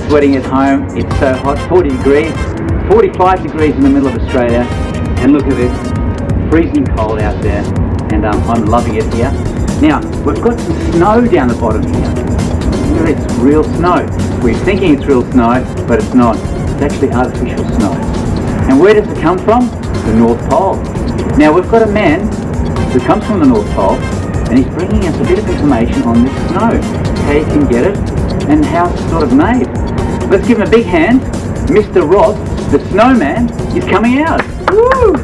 sweating at home. It's so hot, 40 degrees, 45 degrees in the middle of Australia. And look at this, freezing cold out there. And I'm loving it here. Now, we've got some snow down the bottom here. Look at it, it's real snow. We're thinking it's real snow, but it's not. It's actually artificial snow. And where does it come from? The North Pole. Now, we've got a man who comes from the North Pole, and he's bringing us a bit of information on this snow, how you can get it, and how it's sort of made. Let's give him a big hand. Mr. Rod, the snowman, is coming out. Woo!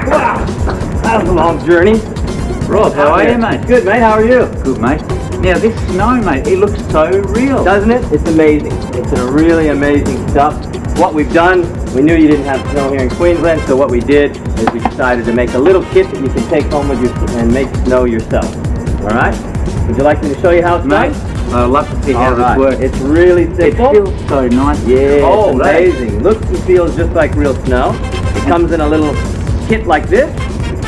Wow, that was a long journey. Rod, how are you, mate? Good, mate. How are you? Good, mate. Now, this snow, mate, it looks so real. Doesn't it? It's amazing. It's a really amazing stuff. What we've done, we knew you didn't have snow here in Queensland, so what we did is we decided to make a little kit that you can take home with you and make snow yourself. All right? Would you like me to show you how it's done? I'd love to see how this works. It's really simple. It feels so nice. Yeah, cold, it's amazing. Looks and feels just like real snow. It comes in a little kit like this.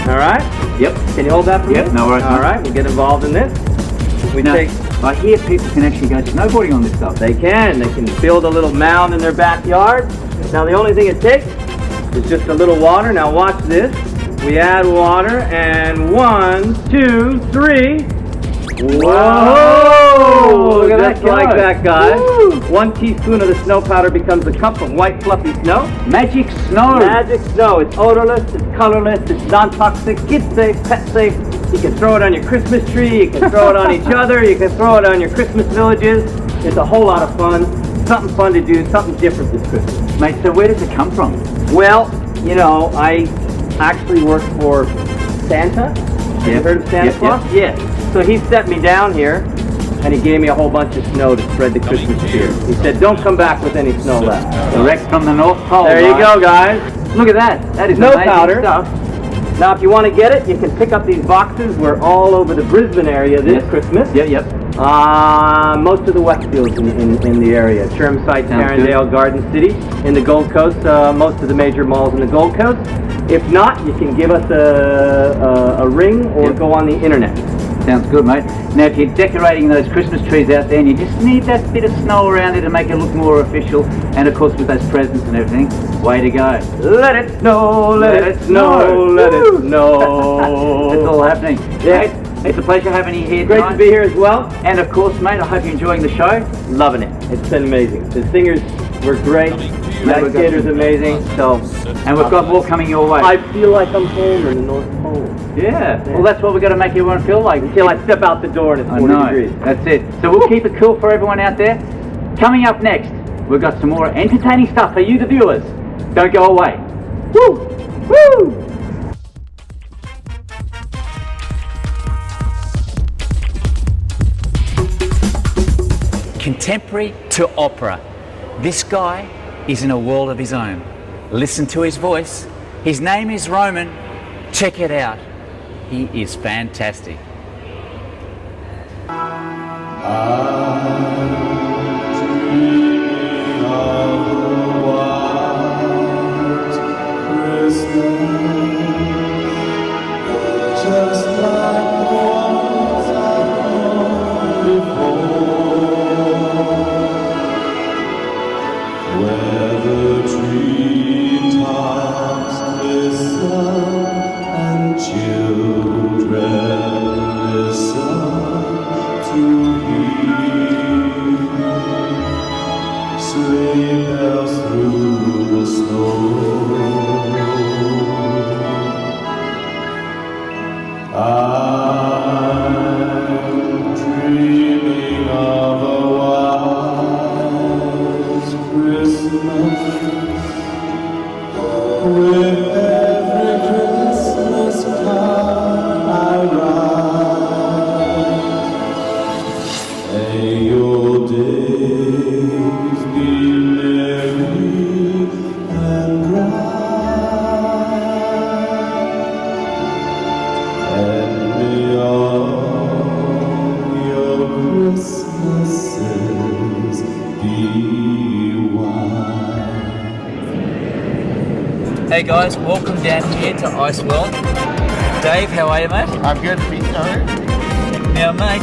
All right? Yep. Can you hold that for me? Yep, no worries. All right, we'll get involved in this. I hear people can actually go snowboarding on this stuff. They can build a little mound in their backyard. Now the only thing it takes is just a little water. Now watch this. We add water and 1, 2, 3. Whoa! Look at that, like that, guys. Woo. 1 teaspoon of the snow powder becomes a cup of white fluffy snow. Magic snow. Magic snow. It's odorless, it's colorless, it's non-toxic, kid safe, pet safe. You can throw it on your Christmas tree, you can throw it on each other, you can throw it on your Christmas villages. It's a whole lot of fun. Something fun to do, something different this Christmas. Mate, so where does it come from? Well, you know, I actually work for Santa. Have you heard of Santa Claus? Yes. So he set me down here, and he gave me a whole bunch of snow to spread the Christmas cheer. He said, don't come back with any snow left. Direct from the North Pole. There you go, guys. Look at that. That is snow amazing powder stuff. Now, if you want to get it, you can pick up these boxes. We're all over the Brisbane area this Christmas. Yep. Most of the Westfields in the area. Chermside, Tarrandale, Garden City. In the Gold Coast, most of the major malls in the Gold Coast. If not, you can give us a ring or go on the internet. Sounds good, mate. Now, if you're decorating those Christmas trees out there and you just need that bit of snow around it to make it look more official, and of course with those presents and everything, way to go. Let it snow, let it snow, let it snow. It's all happening. Yeah. It's a pleasure having you here Great tonight. to be here as well. And of course, mate, I hope you're enjoying the show. Loving it. It's been amazing. The singers were great. The educator's amazing. And we've got more coming your way. I feel like I'm home in the North Pole. Yeah. Well, that's what we've got to make everyone feel like. Until I step out the door and it's 40 degrees. That's it. So we'll keep it cool for everyone out there. Coming up next, we've got some more entertaining stuff for you, the viewers. Don't go away. Woo! Woo! Contemporary to opera. This guy is in a world of his own. Listen to his voice. His name is Roman. Check it out. He is fantastic. Hey guys, welcome down here to Ice World. Dave, how are you, mate? I'm good, Pete. Now, mate,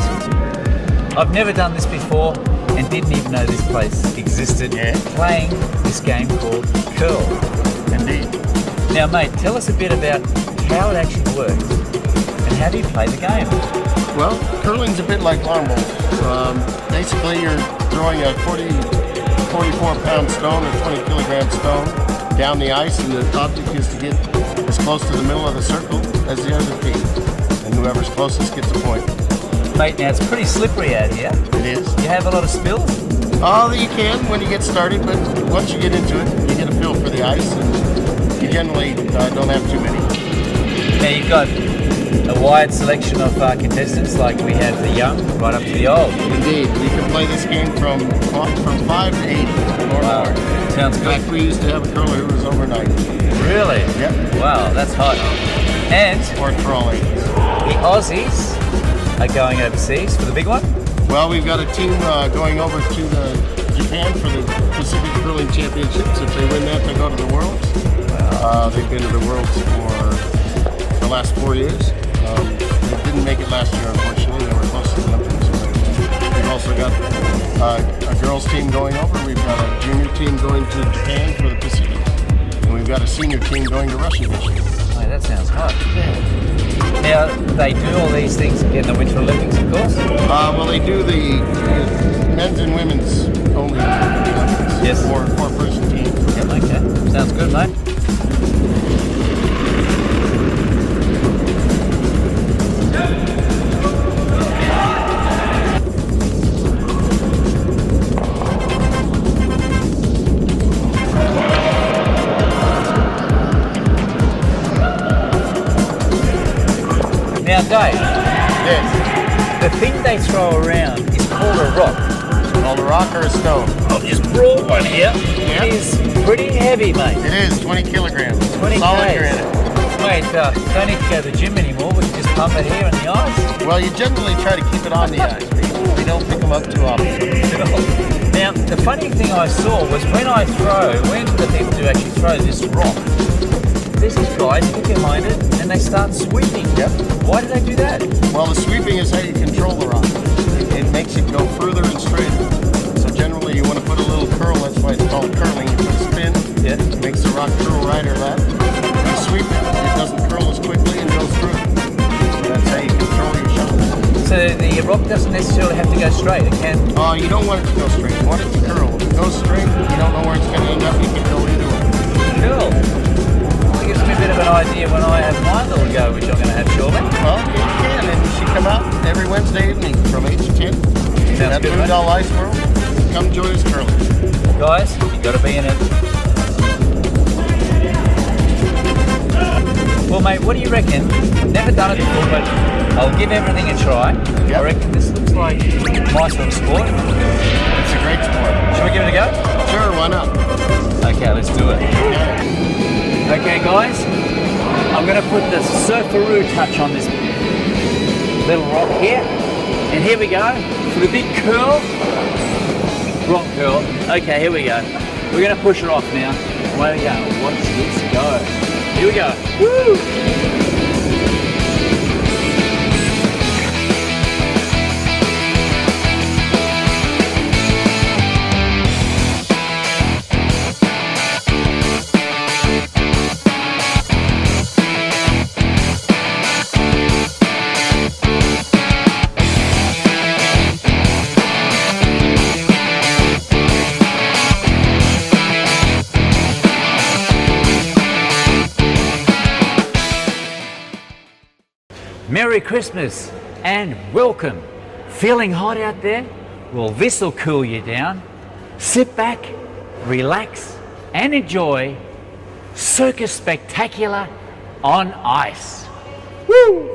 I've never done this before and didn't even know this place existed. Yeah. Playing this game called curl. Indeed. Now, mate, tell us a bit about how it actually works and how do you play the game? Well, curling's a bit like lawn bowls. Basically, you're throwing a 44-pound stone or 20-kilogram stone down the ice, and the object is to get as close to the middle of the circle as the other team, and whoever's closest gets a point. Mate, now it's pretty slippery out here. It is. You have a lot of spills? Oh, you can when you get started, but once you get into it, you get a feel for the ice, and you generally don't have too many. Now you've got a wide selection of contestants, like we have the young right up to the old. Indeed. You can play this game from 5 to 8 or Wow. more. Sounds In good. fact, we used to have a curler who was over 90. Really? Yep. Wow, that's hot. And Sport for all ages. the Aussies are going overseas for the big one? Well, we've got a team going over to Japan for the Pacific Curling Championships. If they win that, they go to the Worlds. They've been to the Worlds for the last 4 years. They didn't make it last year, unfortunately. They were close to the Olympics. We've also got a girls team going over. We've got a junior team going to Japan for the Pacific. And we've got a senior team going to Russia this year. Oh, that sounds hot. Now, they do all these things in the Winter Olympics, of course? Well, they do the men's and women's only Olympics. Yes. Four-person team. Yep, okay. Sounds good, mate. Now, Dave, Yes. the thing they throw around is called a rock. Called a rock or a stone. I've just brought one here. Yeah. It is pretty heavy, mate. It is 20 kilograms. 20 Solid Ks. granite. Mate, don't need to go to the gym anymore. We can just pump it here on the ice. Well, you generally try to keep it on the ice. We don't pick them up too often. Now, the funny thing I saw was when the people do actually throw this rock, there's these guys get behind it and they start sweeping. Yep. Why do they do that? Well, the sweeping is how you control the rock. It makes it go further and straighter. So generally, you want to put a little curl. That's why it's called curling. You put a spin. Yeah. It makes the rock curl right or left. If you sweep it, it doesn't curl as quickly and goes through. So that's how you control your shot. So the rock doesn't necessarily have to go straight. It can. You don't want it to go straight. You want it to curl. If it goes straight, you don't know where it's going to end up. You can go into it. Cool. It gives me a bit of an idea when I have my little go, which I'm going to have shortly. Well, you can, and you should come out every Wednesday evening from 8 to 10 at good, Moondall Ice World. Come join us curling. Guys, you got to be in it. Well, mate, what do you reckon? I've never done it before, but I'll give everything a try. Yep. I reckon this looks like my sort of sport. It's a great sport. Shall we give it a go? Sure, why not? Okay, let's do it. Yeah. Okay, guys, I'm going to put the Surfaroo touch on this little rock here. And here we go for the big curl. Rock curl. Okay, here we go. We're going to push her off now. Away we go. Watch this go. Here we go. Woo! Merry Christmas and welcome. Feeling hot out there? Well, this'll cool you down. Sit back, relax, and enjoy Circus Spectacular on ice. Woo!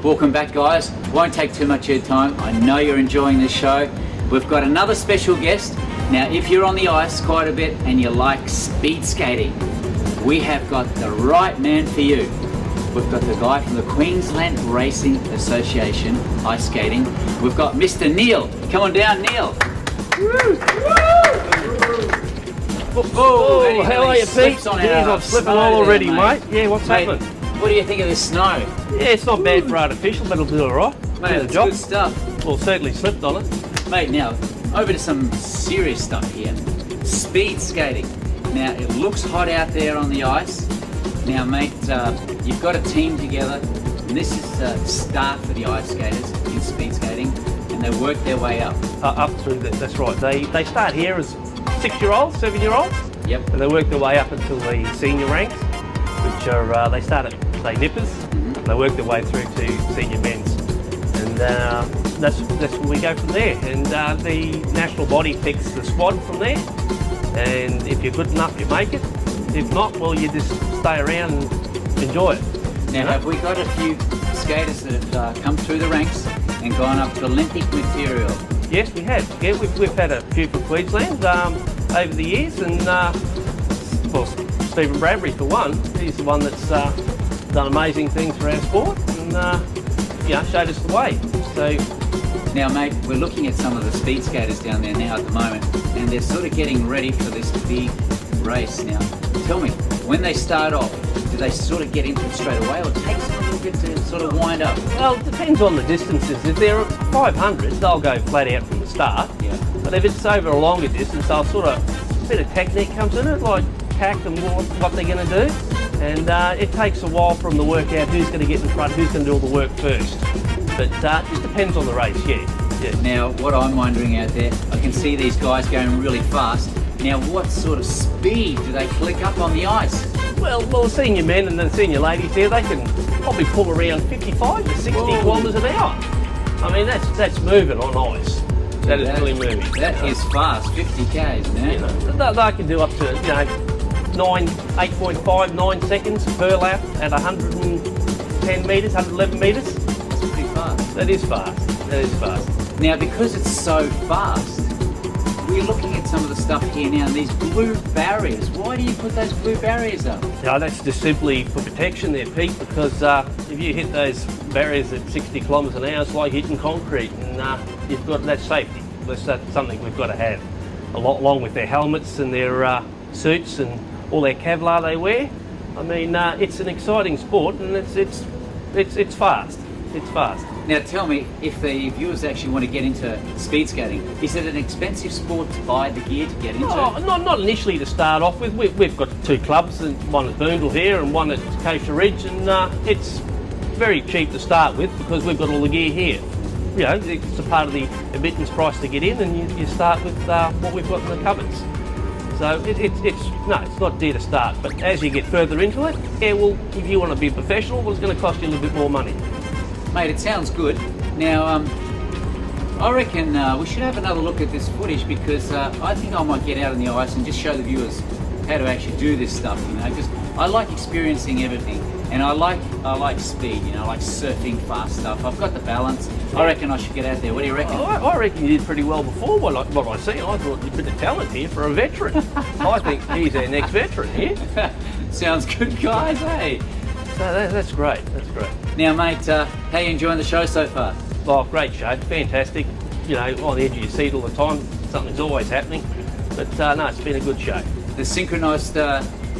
Welcome back, guys. Won't take too much of your time. I know you're enjoying this show. We've got another special guest. Now, if you're on the ice quite a bit and you like speed skating, we have got the right man for you. We've got the guy from the Queensland Racing Association ice skating. We've got Mr. Neil. Come on down, Neil. Oh, how are you, Pete? Geez, I'm slipping all already, mate. Yeah, what's happening? What do you think of this snow? Yeah, it's not bad for artificial, but it'll do alright. Mate, it's good stuff. Well, certainly slipped on it. Mate, now, over to some serious stuff here. Speed skating. Now, it looks hot out there on the ice. Now, mate, you've got a team together, and this is the start for the ice skaters in speed skating, and they work their way up. Up through that's right. They start here as 6-year-olds, 7-year-olds. Yep. And they work their way up until the senior ranks, which are, they start at, say, nippers. They work their way through to senior men's. And that's where we go from there. And the national body picks the squad from there. And if you're good enough, you make it. If not, well, you just stay around and enjoy it. Now, have we got a few skaters that have come through the ranks and gone up to Olympic material? Yes, we have. Yeah, we've had a few from Queensland over the years, and well, Stephen Bradbury for one. He's the one that's done amazing things for our sport, and showed us the way. So now, mate, we're looking at some of the speed skaters down there now at the moment, and they're sort of getting ready for this big race. Now, tell me, when they start off, do they sort of get into it straight away, or it takes them a little bit to sort of wind up? Well, it depends on the distances. If they're 500, they'll go flat out from the start. Yeah. But if it's over a longer distance, they'll sort of, a bit of technique comes in it, like tact and what they're going to do. And it takes a while for them to work out who's going to get in front, who's going to do all the work first. But it just depends on the race, yeah. Now, what I'm wondering out there, I can see these guys going really fast. Now, what sort of speed do they click up on the ice? Well, the senior men and the senior ladies here, they can probably pull around 55 to 60 kilometres an hour. I mean, that's moving on ice. That is really moving. That is fast, 50 k's, man. You know, they can do up to 8.5, 9 seconds per lap at 110 metres, 111 metres. That's pretty fast. That is fast. That is fast. Now, because it's so fast, we're looking at some of the stuff here now, and these blue barriers. Why do you put those blue barriers up? No, that's just simply for protection there, Pete, because if you hit those barriers at 60 kilometres an hour, it's like hitting concrete, and you've got that safety. That's something we've got to have, along with their helmets and their suits and all their Kevlar they wear. I mean, it's an exciting sport, and it's fast. It's fast. Now tell me, if the viewers actually want to get into speed skating, is it an expensive sport to buy the gear to get into? Oh, not initially to start off with. We've got 2 clubs, and one at Boondall here and one at Coastal Ridge, and it's very cheap to start with because we've got all the gear here. You know, it's a part of the admittance price to get in, and you start with what we've got in the cupboards. So it's not dear to start, but as you get further into it, yeah, well, if you want to be a professional, well, it's going to cost you a little bit more money. Mate, it sounds good. Now, I reckon we should have another look at this footage, because I think I might get out on the ice and just show the viewers how to actually do this stuff, you know, because I like experiencing everything, and I like speed, you know, I like surfing fast stuff. I've got the balance. I reckon I should get out there. What do you reckon? I reckon you did pretty well before what I see. I thought you'd a bit of talent here for a veteran. I think he's our next veteran here. Sounds good, guys, hey? So that's great. That's great. Now, mate, how you enjoying the show so far? Oh, great show. Fantastic. You know, on the edge of your seat all the time. Something's always happening. But no, it's been a good show. The synchronised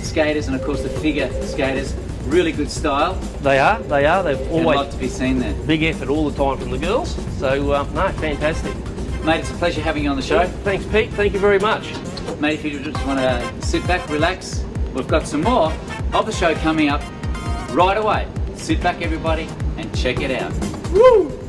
skaters and, of course, the figure skaters, really good style. They are. They've always love to be seen there. Big effort all the time from the girls. So, no, fantastic. Mate, it's a pleasure having you on the show. Thanks, Pete. Thank you very much. Mate, if you just want to sit back, relax, we've got some more of the show coming up right away. Sit back, everybody, and check it out. Woo!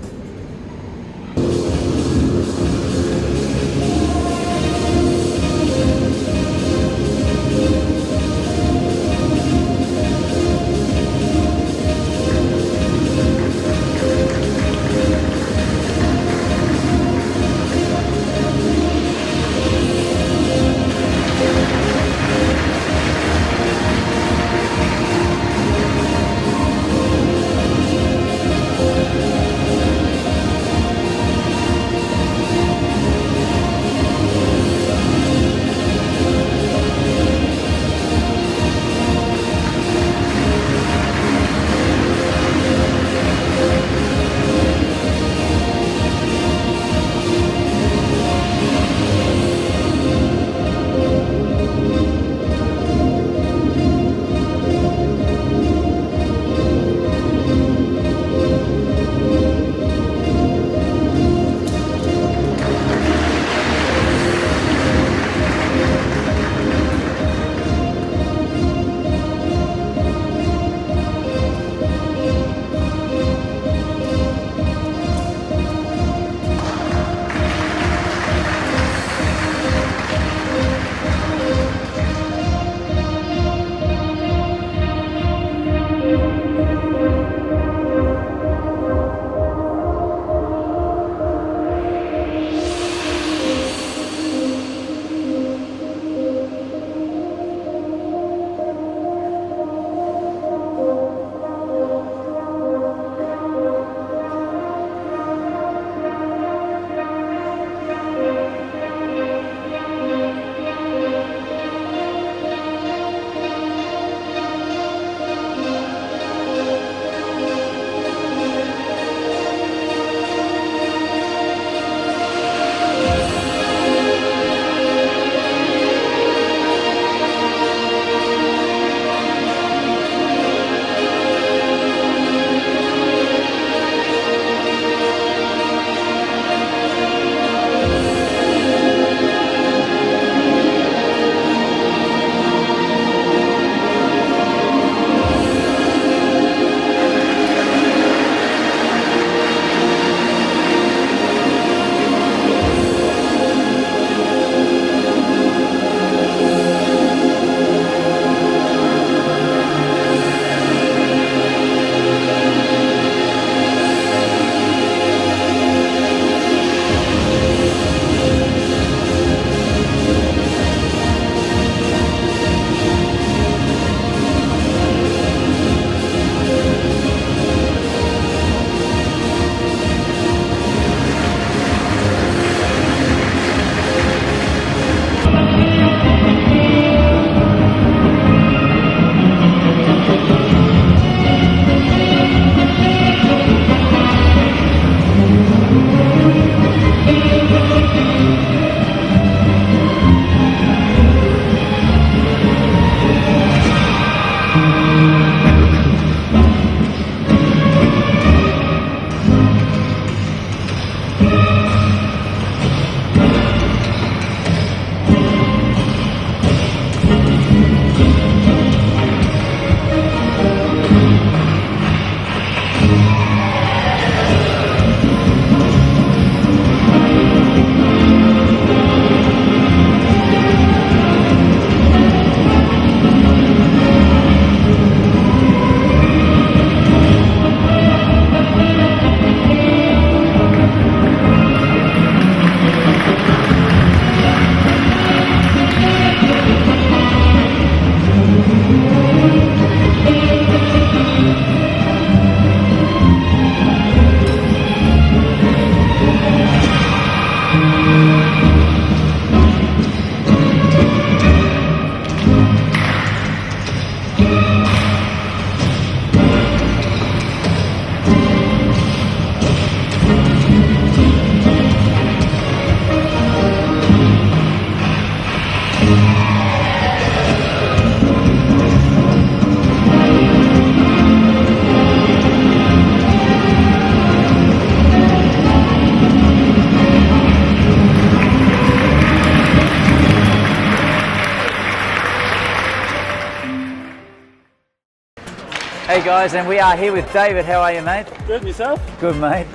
guys, and we are here with David. How are you, mate? Good, and yourself? Good, mate.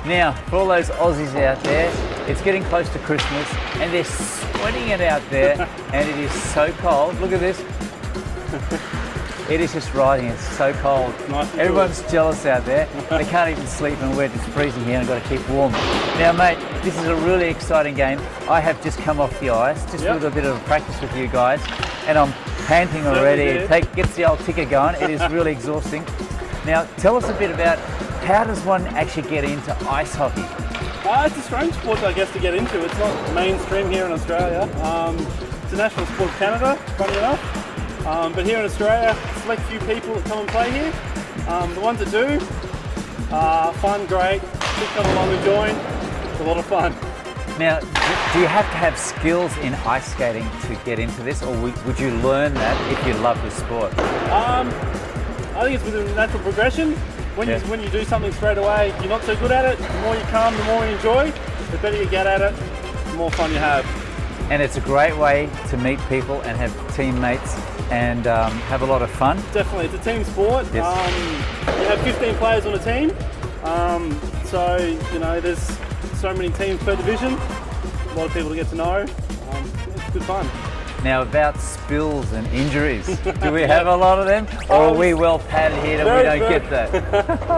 Now, for all those Aussies out there, it's getting close to Christmas, and they're sweating it out there, and it is so cold. Look at this. It is just riding, it's so cold. Nice and Everyone's jealous out there. They can't even sleep and we're just freezing here and got to keep warm. Now, mate, this is a really exciting game. I have just come off the ice, just with a bit of practice with you guys, and I'm panting already. It gets the old ticker going. It is really exhausting. Now, tell us a bit about how does one actually get into ice hockey? It's a strange sport, I guess, to get into. It's not mainstream here in Australia. It's a national sport of Canada, funny enough. But here in Australia, select few people that come and play here. The ones that do, fun, great, keep coming along and join. It's a lot of fun. Now, do you have to have skills in ice skating to get into this, or would you learn that if you love the sport? I think it's within natural progression. When you do something straight away, you're not so good at it. The more you come, the more you enjoy. The better you get at it, the more fun you have. And it's a great way to meet people and have teammates and have a lot of fun. Definitely, it's a team sport. Yes. You have 15 players on a team, so you know there's so many teams per division. A lot of people to get to know. It's good fun. Now, about spills and injuries, do we have a lot of them, or are we well padded here and we don't get that?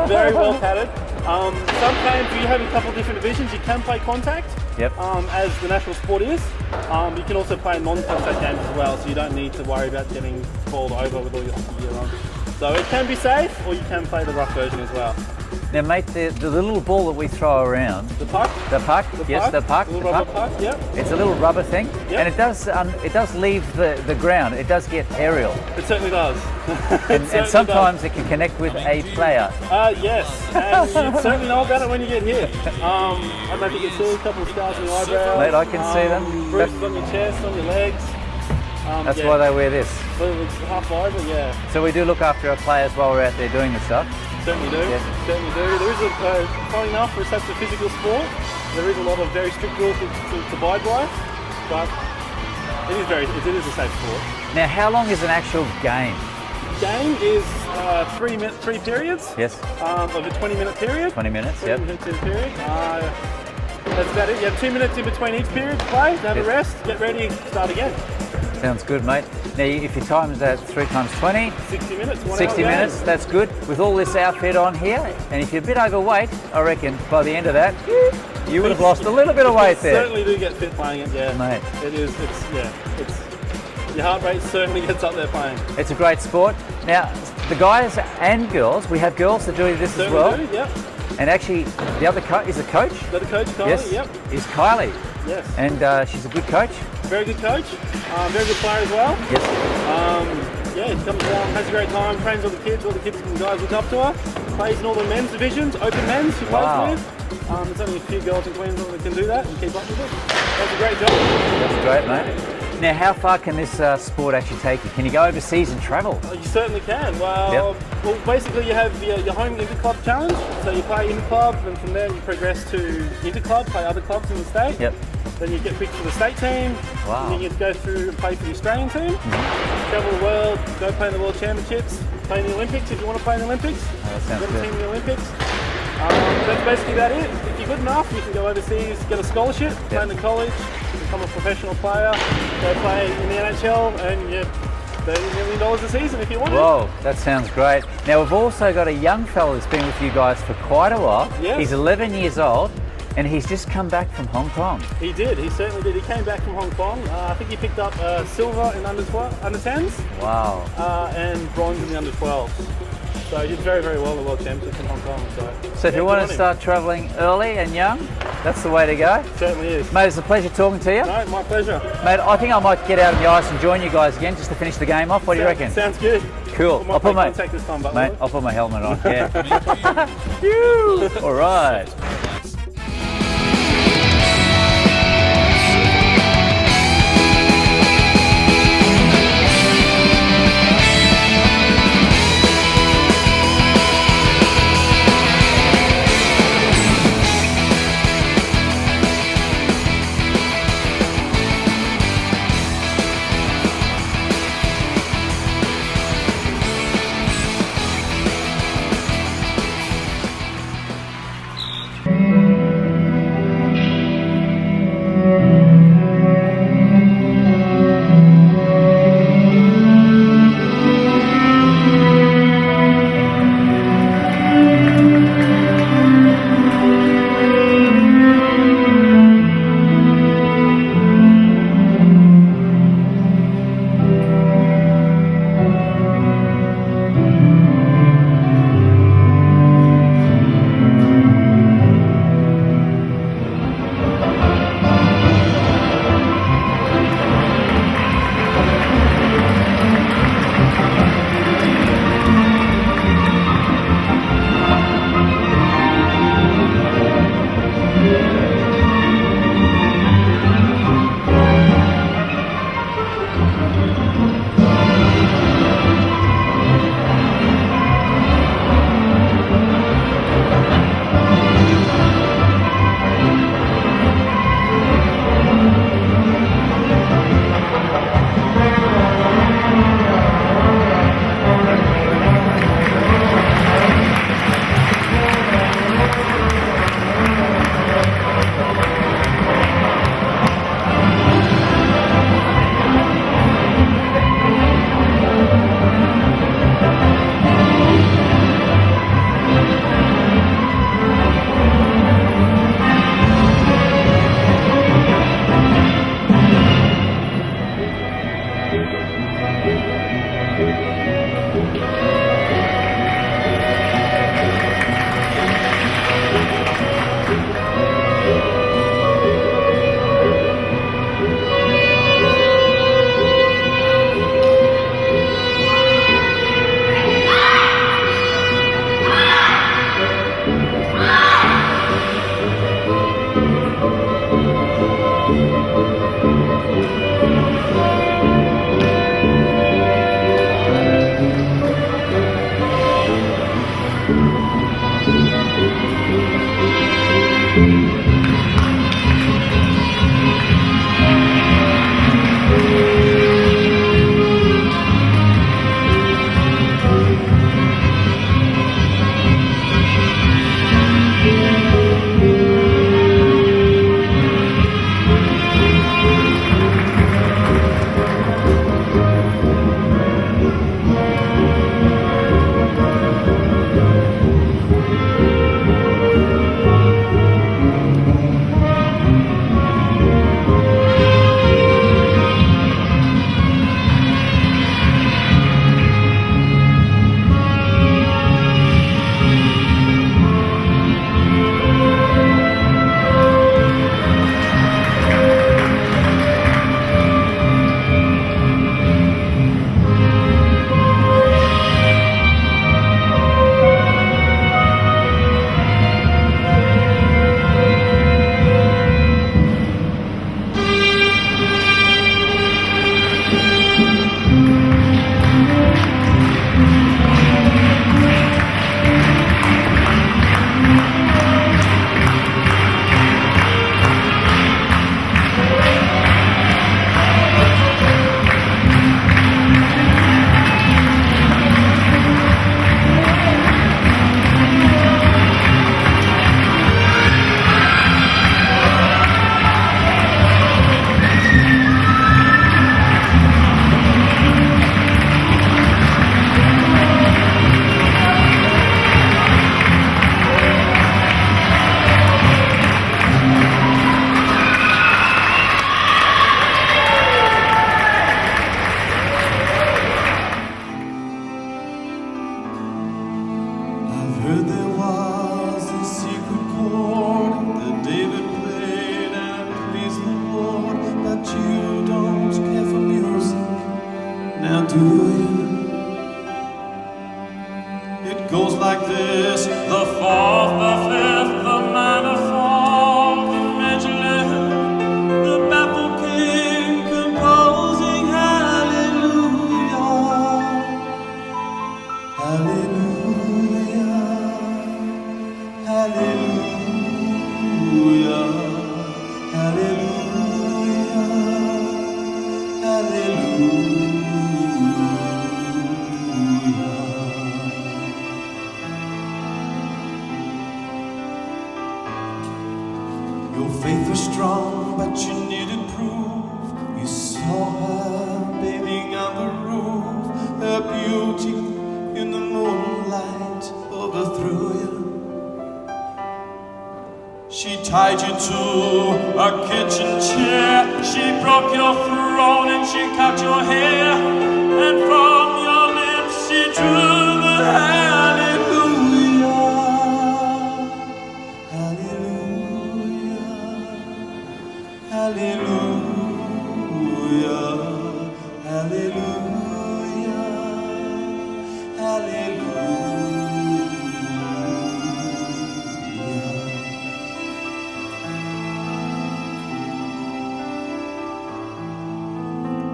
Very well padded. Some games, you have a couple of different divisions. You can play contact, as the national sport is. You can also play non-contact games as well, so you don't need to worry about getting balled over with all your hockey gear on. So it can be safe, or you can play the rough version as well. Now, mate, the little ball that we throw around. The puck? The puck, yes, the puck. The little rubber puck, yep. It's a little rubber thing, and it does leave the ground. It does get aerial. It certainly does. And sometimes it can connect with a player. Yes, and you certainly know about it when you get hit. I don't know if you can see a couple of scars on your eyebrows. Mate, I can see them. Bruises on your chest, on your legs. That's why they wear this. It's half over, yeah. So we do look after our players while we're out there doing this stuff. Certainly do. Certainly do. There is funny enough, for such a physical sport, there is a lot of very strict rules to abide by, but it is a safe sport. Now, how long is an actual game? Game is 3 periods. Yes. Of a 20-minute period. 20 minutes. 20 minutes in period. That's about it. You have 2 minutes in between each period to play, to have a rest, get ready, start again. Sounds good, mate. Now, if you times that 3 times 20, 60 minutes. 60 minutes, that's good. With all this outfit on here, and if you're a bit overweight, I reckon by the end of that, you would have lost a little bit of weight there. You certainly do get fit playing it, yeah. Mate. Your heart rate certainly gets up there playing. It's a great sport. Now, the guys and girls, we have girls that do this as well. Do, yep. And actually, the other coach is a coach. The other coach, Kylie, yes, yep. Is Kylie. Yes. And she's a good coach. Very good coach. Very good player as well. Yes. He comes along, has a great time, trains all the kids and guys look up to her. Plays in all the men's divisions, open men's she plays with. There's only a few girls in Queensland that can do that and keep up with it. Does a great job. That's great, mate. Now, how far can this sport actually take you? Can you go overseas and travel? You certainly can. Well, basically you have your home inter-club challenge. So you play inter-club, and from there you progress to inter-club, play other clubs in the state. Yep. Then you get picked for the state team. Wow. And then you get to go through and play for the Australian team. Travel the world, go play in the World Championships, play in the Olympics if you want to play in the Olympics. Oh, that sounds get a good. team in the Olympics. That's basically about it. If you're good enough, you can go overseas, get a scholarship, play in the college, become a professional player, go play in the NHL, and you $30 million a season if you want it. Whoa, that sounds great. Now, we've also got a young fella that's been with you guys for quite a while. Yes. He's 11 years old, and he's just come back from Hong Kong. He did, he certainly did. He came back from Hong Kong. I think he picked up silver in under 10s. Wow. And bronze in the under 12s. So he did very, very well in the World Championships in Hong Kong. So if you want to start travelling early and young, that's the way to go. Certainly is. Mate, it's a pleasure talking to you. No, my pleasure. Mate, I think I might get out on the ice and join you guys again just to finish the game off. What do you reckon? Sounds good. Cool. I'll put my contact this time, mate, I'll put my helmet on. Yeah. All right. Your faith was strong, but you needed proof. You saw her bathing on the roof. Her beauty in the moonlight overthrew you. She tied you to a kitchen chair. She broke your throne and she cut your hair. And from your lips she drew the hallelujah. Hallelujah. Hallelujah. Hallelujah. Hallelujah.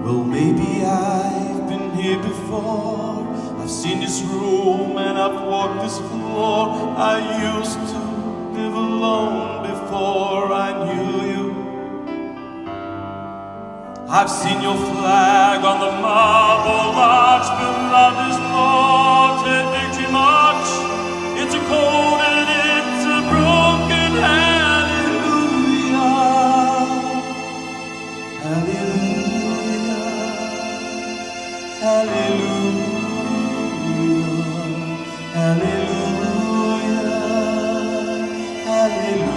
Well, maybe I've been here before. I've seen this room and I've walked this floor. I used to live alone before I knew you. I've seen your flag on the marble arch. Beloved is fought at Victory March. It's a cold and it's a broken hallelujah. Hallelujah. Hallelujah, hallelujah, hallelujah.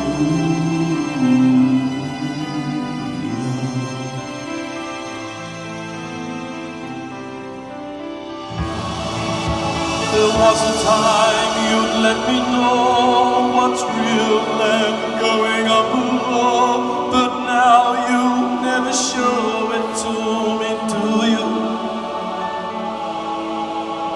There was a time you'd let me know what's real and going on below, but now you never show it to me, do you?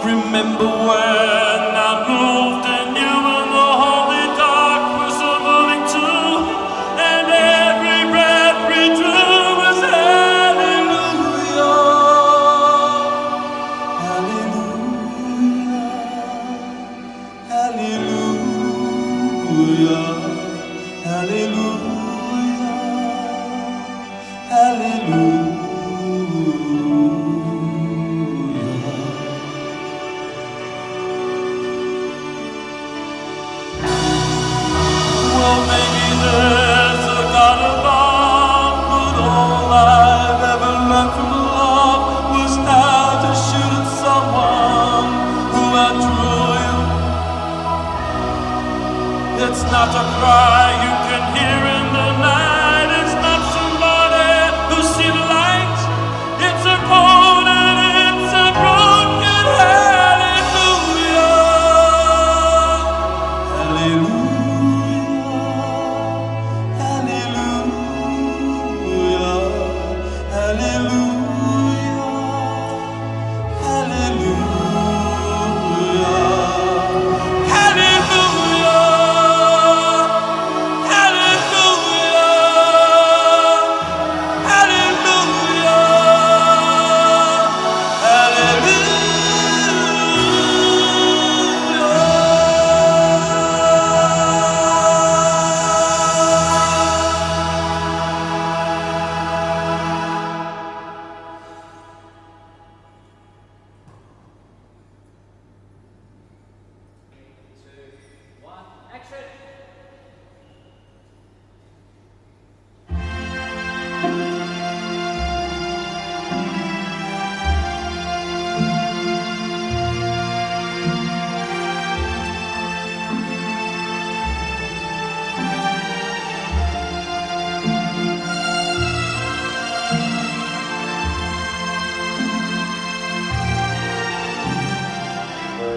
Remember when I moved and you and the holy dark were so moving too, and every breath we drew was hallelujah, hallelujah, hallelujah, hallelujah, hallelujah. Well, maybe there's a God above, but all I've ever learned from love was how to shoot at someone who outdrew you. It's not a cry you can hear in the night. It's not somebody who's seen the light. It's a cold and it's a broken hallelujah. Hallelujah. Hallelujah, hallelujah, hallelujah, hallelujah,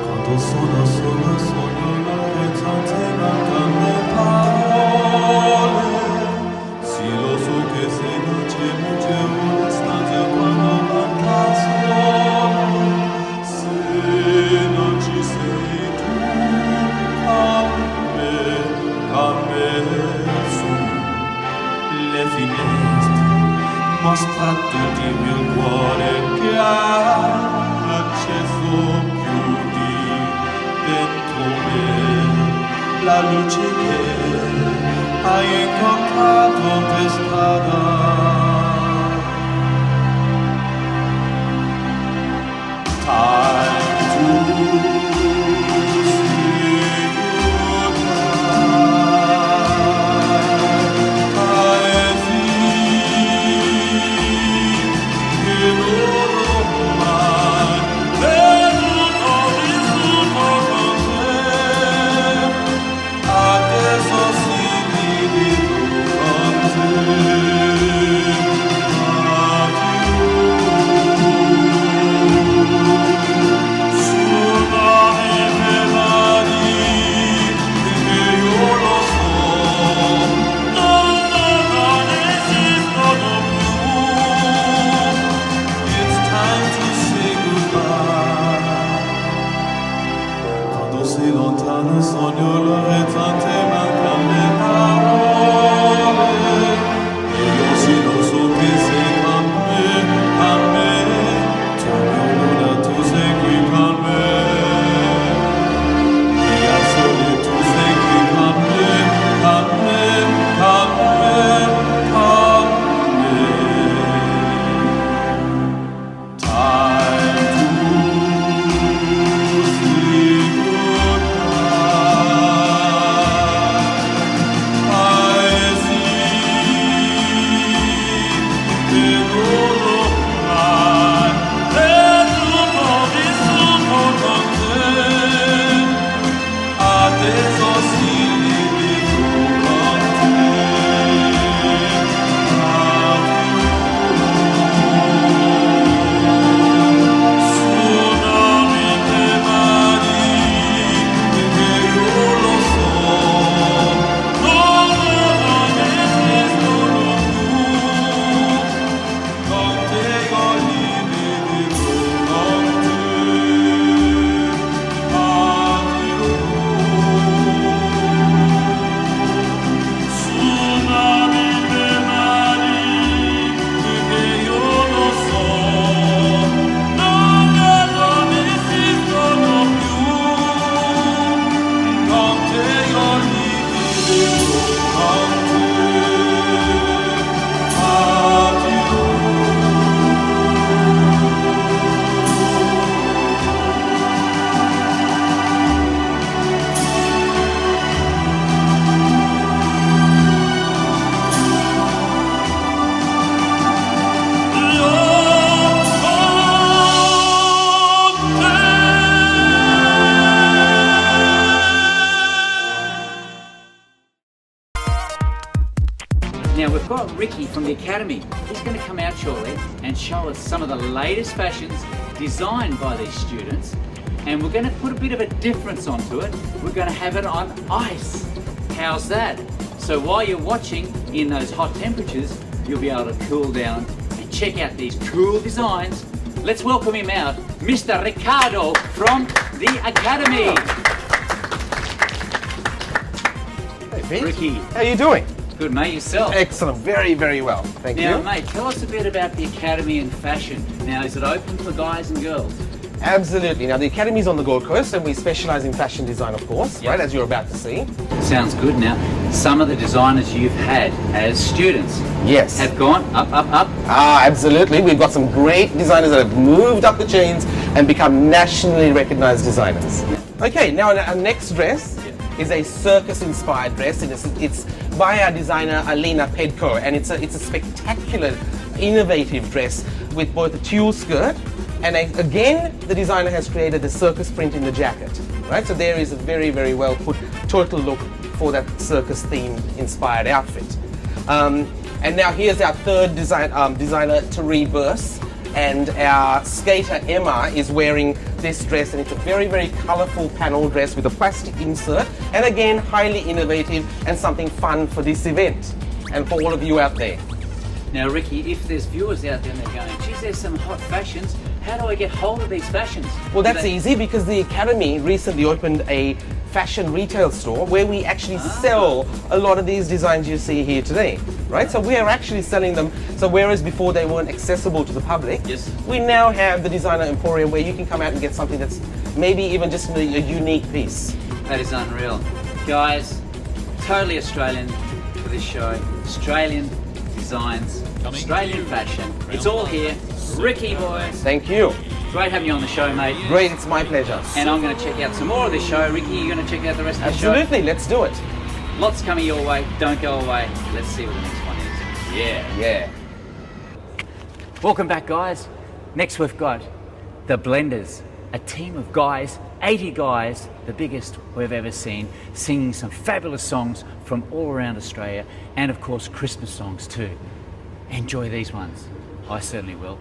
Quando sono solo sogno l'orizzonte mancano le parole. Sì, lo so che se non c'è una stanza quando manca il sole. Se non ci sei tu, a me su le finestre mostra tutti il mio cuore che ha acceso. Dentro me la luce che hai incontrato per strada. Time to see goodbye. Now we've got Ricky from the Academy. He's going to come out shortly and show us some of the latest fashions designed by these students. And we're going to put a bit of a difference onto it. We're going to have it on ice. How's that? So while you're watching in those hot temperatures, you'll be able to cool down and check out these cool designs. Let's welcome him out, Mr. Ricardo from the Academy. Hey, Pete. Ricky. How you doing? Good, mate, yourself. Excellent. Very, very well. Thank Now, you. mate, tell us a bit about the Academy and fashion. Now, is it open for guys and girls? Absolutely. Now, the Academy's on the Gold Coast, and we specialize in fashion design, of course, Yep. right, as you're about to see. Sounds good. Now, some of the designers you've had as students Yes. have gone up, up, up. Absolutely. We've got some great designers that have moved up the chains and become nationally recognized designers. Okay, now our next dress is a circus-inspired dress, and it's by our designer Alina Pedko, and it's a spectacular, innovative dress with both a tulle skirt and again the designer has created a circus print in the jacket, right? So there is a very, very well put total look for that circus theme inspired outfit. And now here's our third designer, Therese Burse, and our skater Emma is wearing this dress, and it's a very, very colorful panel dress with a plastic insert, and again highly innovative and something fun for this event and for all of you out there. Now, Ricky, if there's viewers out there and they're going, geez, there's some hot fashions, how do I get hold of these fashions? Well, that's easy because the Academy recently opened a fashion retail store where we actually sell a lot of these designs you see here today, right? So we are actually selling them. So whereas before they weren't accessible to the public, Yes. we now have the Designer Emporium where you can come out and get something that's maybe even just a unique piece. That is unreal. Guys, totally Australian for this show. Australian designs, Australian fashion. It's all here. Ricky, boys. Thank you. Great having you on the show, mate. Great, it's my pleasure. And I'm going to check out some more of this show. Ricky, you're going to check out the rest of the show? Absolutely, let's do it. Lots coming your way. Don't go away. Let's see what the next one is. Yeah. Yeah. Welcome back, guys. Next we've got the Blenders, a team of guys, 80 guys, the biggest we've ever seen, singing some fabulous songs from all around Australia, and of course Christmas songs too. Enjoy these ones. I certainly will.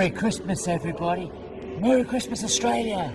Merry Christmas, everybody. Merry Christmas, Australia.